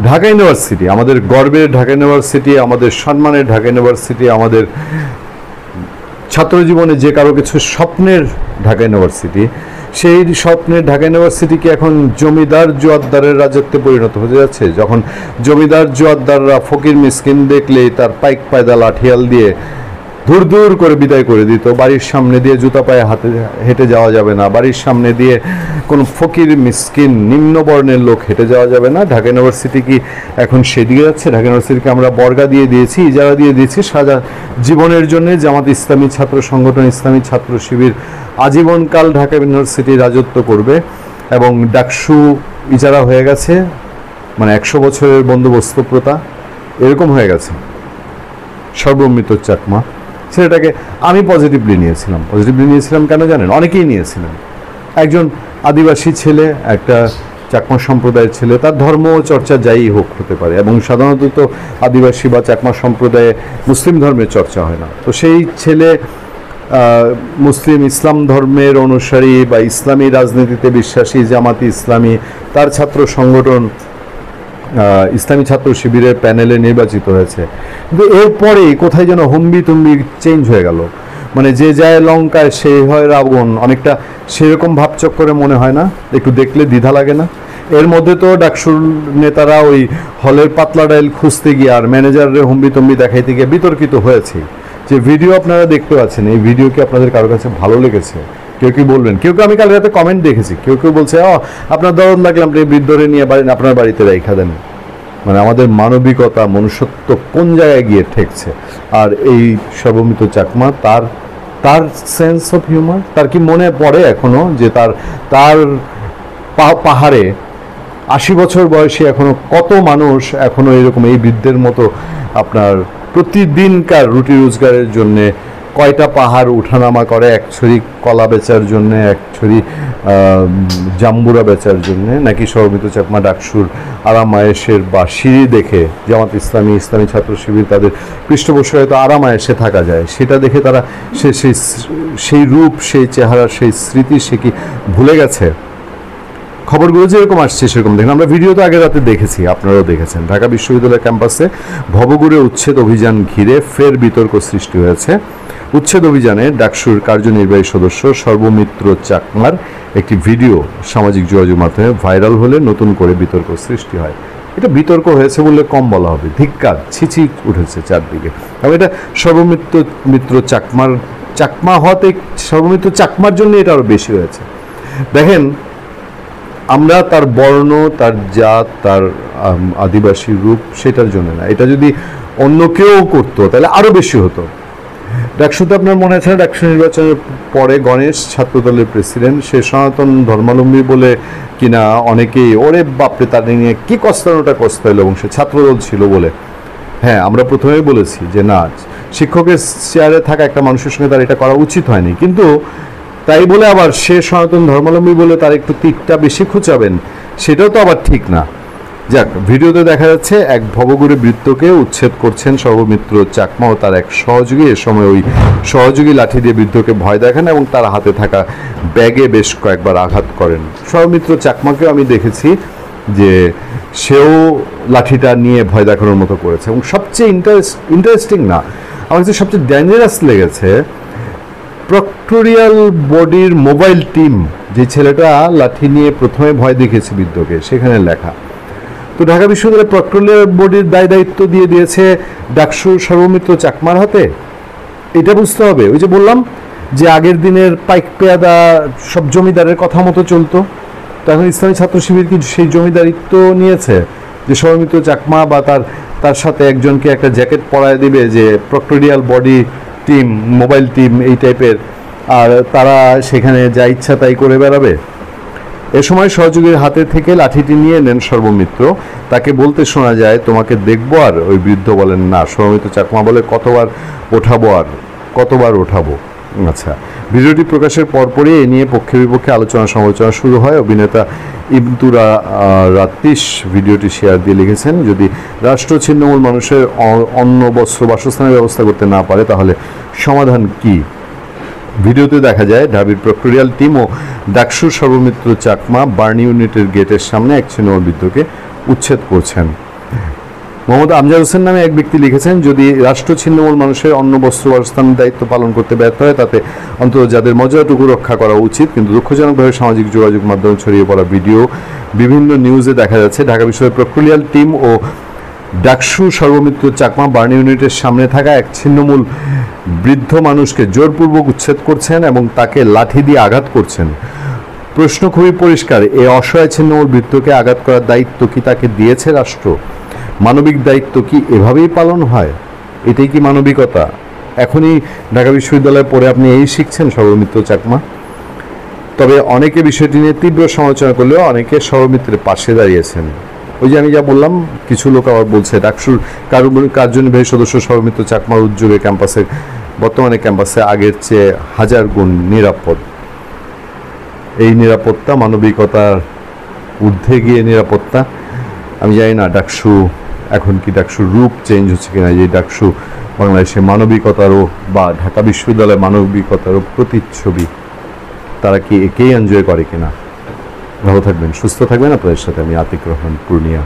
Dhaka university, আমাদের গর্বের Dhaka university, আমাদের সম্মানের ঢাকা ইউনিভার্সিটি, আমাদের ছাত্র জীবনে যে কারো কিছু স্বপ্নের ঢাকা ইউনিভার্সিটি, সেই স্বপ্নের ঢাকা ইউনিভার্সিটি কি এখন জমিদার জোয়ারদারের রাজত্বে পরিণত হয়ে যাচ্ছে? যখন জমিদার জোয়ারদাররা ফকির মিসকিন দেখলেই তার পাইক পায়দা লাঠিয়াল দিয়ে দূর দূর করে বিদায় করে দিত, বাড়ির সামনে দিয়ে জুতা পায়ে হেঁটে যাওয়া যাবে না, বাড়ির সামনে দিয়ে কোনো ফকির মিসকিন নিম্নবর্ণের লোক হেঁটে যাওয়া যাবে না। ঢাকা ইউনিভার্সিটি কি এখন সেদিকে যাচ্ছে? ঢাকা ইউনিভার্সিটিকে আমরা বর্গা দিয়ে দিয়েছি, ইজারা দিয়ে দিয়েছি সারা জীবনের জন্য। জামাত ইসলামী ছাত্র সংগঠন, ইসলামী ছাত্র শিবির আজীবনকাল ঢাকা ইউনিভার্সিটি রাজত্ব করবে এবং ডাকসু ইজারা হয়ে গেছে, মানে 100 বছরের বন্দোবস্ত প্রথা এরকম হয়ে গেছে। সর্বমিত চাকমা ছেলেটাকে আমি পজিটিভলি নিয়েছিলাম কেন জানেন? অনেকেই নিয়েছিলেন। একজন আদিবাসী ছেলে, একটা চাকমা সম্প্রদায়ের ছেলে, তার ধর্ম চর্চা যাই হোক হতে পারে, এবং সাধারণত তো আদিবাসী বা চাকমা সম্প্রদায়ে মুসলিম ধর্মের চর্চা হয় না। তো সেই ছেলে মুসলিম ইসলাম ধর্মের অনুসারী বা ইসলামী রাজনীতিতে বিশ্বাসী, জামাতি ইসলামী, তার ছাত্র সংগঠন ইসলামী ছাত্র শিবিরের প্যানেলে নির্বাচিত হয়েছে। কিন্তু এরপরেই কোথায় যেন হম্বি তুম্বি চেঞ্জ হয়ে গেল, মানে যে যায় লঙ্কায় সে হয় রাবণ, অনেকটা সেরকম ভাবচক্করে মনে হয় না? একটু দেখলে দ্বিধা লাগে না? এর মধ্যে তো ডাকসুর নেতারা ওই হলের পাতলা ডাইল খুঁজতে গিয়ে আর ম্যানেজারের হম্বি তুম্বি দেখাইতে গিয়ে বিতর্কিত হয়েছে। যে ভিডিও আপনারা দেখতে পাচ্ছেন, এই ভিডিও কি আপনাদের কারোর কাছে ভালো লেগেছে? কেউ কি বলবেন? কেউ আমি কাল রাতে কমেন্ট দেখেছি, কেউ বলছে আপনার দরদ লাগলে আপনি বৃদ্ধরে নিয়ে আপনার বাড়িতে রেখা দেন। মানে আমাদের মানবিকতা, মনুষ্যত্ব কোন জায়গায় গিয়ে ঠেকছে? আর এই সর্বমিত চাকমা, তার সেন্স অফ হিউমার, তার কি মনে পড়ে এখনো যে তার পাহাড়ে 80 বছর বয়সী এখনো কত মানুষ এখনো এরকম এই বৃদ্ধের মতো আপনার প্রতিদিনকার রুটি রোজগারের জন্যে কয়টা পাহাড় উঠানামা করে, এক ছড়ি কলা বেচার জন্যে, এক ছড়ি জাম্বুরা বেচার জন্যে? নাকি সর্বমিত চাকমা ডাকসুর আরাম আয়েশের বা সিঁড়ি দেখে জামাত ইসলামী, ইসলামী ছাত্র শিবির তাদের পৃষ্ঠপোষকতায় তো আরাম আয়েশে থাকা যায়, সেটা দেখে তারা সেই রূপ, সেই চেহারা, সেই স্মৃতি সে কি ভুলে গেছে? খবরগুলো যেরকম আসছে সেরকম দেখুন। আমরা ভিডিও তো আগের রাতে দেখেছি, আপনারাও দেখেছেন। ঢাকা বিশ্ববিদ্যালয় ক্যাম্পাসে ভবঘুরে উচ্ছেদ অভিযান ঘিরে ফের বিতর্ক সৃষ্টি হয়েছে। উচ্ছেদ অভিযানে ডাকসুর কার্যনির্বাহী সদস্য সর্বমিত্র চাকমার একটি ভিডিও সামাজিক যোগাযোগ মাধ্যমে ভাইরাল হলে নতুন করে বিতর্ক সৃষ্টি হয়। এটা বিতর্ক হয়েছে বললে কম বলা হবে, ধিক্কার, ছিচি উঠেছে চারদিকে। এবং এটা সর্বমিত্র চাকমা হতে সর্বমিত্র চাকমার জন্য এটা আরও বেশি হয়েছে। দেখেন, আমরা তার বর্ণ, তার জাত, তার আদিবাসী রূপ সেটার জন্য না, এটা যদি অন্য কেউ করতো তাহলে আরও বেশি হতো। ডাকসুতে আপনার মনে আছে, ডাকসু নির্বাচনের পরে গণেশ ছাত্রদলের প্রেসিডেন্ট, সে সনাতন ধর্মাবলম্বী বলে কিনা অনেকেই ওরে বাপরে তাদের নিয়ে কি কস্তানোটা কস্তাইলো, এবং সে ছাত্রদল ছিল বলে। হ্যাঁ, আমরা প্রথমেই বলেছি যে না, শিক্ষকের চেয়ারে থাকা একটা মানুষের সঙ্গে তার এটা করা উচিত হয়নি, কিন্তু তাই বলে আবার সে সনাতন ধর্মাবলম্বী বলে তার একটু তিকটা বেশি খুঁচাবেন, সেটাও তো আবার ঠিক না। যাক, ভিডিওতে দেখা যাচ্ছে এক ভবঘুরে বৃত্তকে উচ্ছেদ করছেন সর্বমিত্র চাকমা ও তার এক সহযোগী। এ সময় ওই সহযোগী লাঠি দিয়ে বৃদ্ধকে ভয় দেখান এবং তার হাতে থাকা ব্যাগে বেশ কয়েকবার আঘাত করেন। সর্বমিত্র চাকমাকেও আমি দেখেছি যে সেও লাঠিটা নিয়ে ভয় দেখানোর মতো করেছে। এবং সবচেয়ে ইন্টারেস্টিং না, আমার কাছে সবচেয়ে ডেঞ্জারাস লেগেছে প্রক্টোরিয়াল বডির মোবাইল টিম, যে ছেলেটা লাঠি নিয়ে প্রথমে ভয় দেখিয়েছে বৃদ্ধকে, সেখানে লেখা। তো ঢাকা বিশ্ববিদ্যালয় প্রক্টোরিয়াল বডির দায়িত্ব দিয়ে দিয়েছে ডাকসু সর্বমিত্র চাকমার হাতে। এটা বুঝতে হবে। ওই যে বললাম যে আগের দিনের পাইক পেয়াদা সব জমিদারের কথা মতো চলতো, তখন ইসলামী ছাত্র শিবির কি সেই জমিদারিত্ব নিয়েছে যে সর্বমিত্র চাকমা বা তার সাথে একজনকে একটা জ্যাকেট পরায় দিবে যে proctorial body team, mobile team এই টাইপের, আর তারা সেখানে যা ইচ্ছা তাই করে বেড়াবে? এ সময় সহযোগীর হাতে থেকে লাঠিটি নিয়ে নেন সর্বমিত্র। তাকে বলতে শোনা যায়, তোমাকে দেখবো। আর ওই বৃদ্ধ বলেন না। সর্বমিত্র চাকমা বলে, কতবার ওঠাবো? আচ্ছা, ভিডিওটি প্রকাশের পরপরই এ নিয়ে পক্ষে বিপক্ষে আলোচনা সমালোচনা শুরু হয়। অভিনেতা ইমতুরা রাত্তিশ ভিডিওটি শেয়ার দিয়ে লিখেছেন, যদি রাষ্ট্র ছিন্নমূল মানুষের অন্ন, বস্ত্র, বাসস্থানের ব্যবস্থা করতে না পারে তাহলে সমাধান কি? ভিডিওতে দেখা যায় ঢাবির প্রক্টোরিয়াল টিম ও ডাকসুর সর্বমিত্র চাকমা বার্ন ইউনিটের গেটের সামনে এক ছিন্নমূল বৃদ্ধকে উচ্ছেদ করছেন। মোহাম্মদ আমজাদ হোসেন নামে এক ব্যক্তি লিখেছেন, যদি রাষ্ট্র ছিন্নমূল মানুষের অন্ন বস্ত্র বাসস্থানের দায়িত্ব পালন করতে ব্যর্থ হয়, তাতে অন্তত যাদের মর্যাদাটুকু রক্ষা করা উচিত। কিন্তু দুঃখজনকভাবে সামাজিক যোগাযোগ মাধ্যমে ছড়িয়ে পড়া ভিডিও, বিভিন্ন নিউজে দেখা যাচ্ছে ঢাকা বিশ্ববিদ্যালয়ের প্রক্টোরিয়াল টিম ও ডাকসু সর্বমিত্র চাকমা বার্ন ইউনিটের সামনে থাকা এক ছিন্নমূল বৃদ্ধ মানুষকে জোরপূর্বক উচ্ছেদ করছেন এবং তাকে লাঠি দিয়ে আঘাত করছেন। প্রশ্ন খুবই পরিষ্কার, এই অসহায় ছিন্নমূল বৃদ্ধকে আঘাত করার দায়িত্ব কি তাকে দিয়েছে রাষ্ট্র? মানবিক দায়িত্ব কি এভাবেই পালন হয়? এটাই কি মানবিকতা? এখনই ঢাকা বিশ্ববিদ্যালয়ে পড়ে আপনি এই শিখছেন সর্বমিত্র চাকমা? তবে অনেকে বিষয়টি নিয়ে তীব্র সমালোচনা করলেও অনেকে সর্বমিত্রের পাশে দাঁড়িয়েছেন। ওই যে আমি যা বললাম, কিছু লোক আবার বলছে ডাকসুর কার্যনির্বাহী সদস্য সর্বমিত্র চাকমার উদ্যোগে বর্তমানে ক্যাম্পাসে আগের চেয়ে 1000 গুণ নিরাপদ। এই নিরাপত্তা মানবিকতার ঊর্ধ্বে গিয়ে নিরাপত্তা। আমি জানি না ডাকসু এখন কি ডাকসুর রূপ চেঞ্জ হচ্ছে কিনা, যে ডাকসু বাংলাদেশে মানবিকতারও বা ঢাকা বিশ্ববিদ্যালয়ের মানবিকতারও প্রতিচ্ছবি, তারা কি একেই এনজয় করে কিনা। ভালো থাকবেন, সুস্থ থাকবেন। আপনাদের সাথে আমি আতিক রহমান, পূর্ণিয়া।